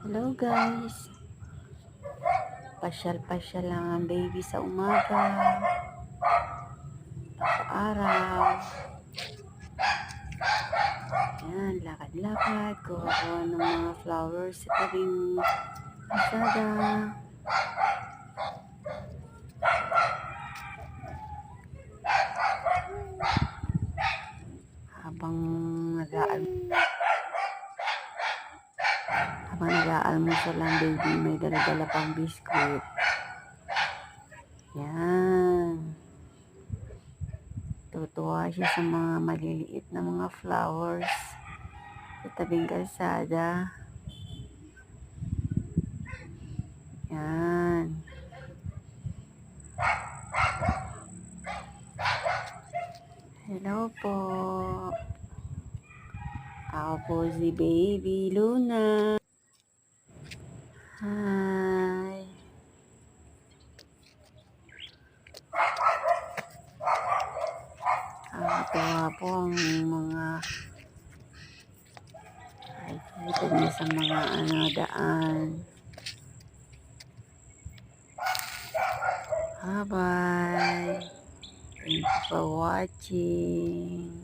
Hello guys, pasyal-pasyal lang ang baby sa umaga, sa araw. Yan, lakad-lakad, kuha ng mga flowers sa tabing kalsada. Habang nag-aalmusal ang baby, may dala-dala pang biskuit. Yan. Tutuwa siya sa mga maliliit na mga flowers sa tabing kalsada. Yan. Hello po. Ako po si Baby Luna. Hi. Nakakatawa po ang mga nakikita niya sa mga daan. Bye-bye. Thank you for watching.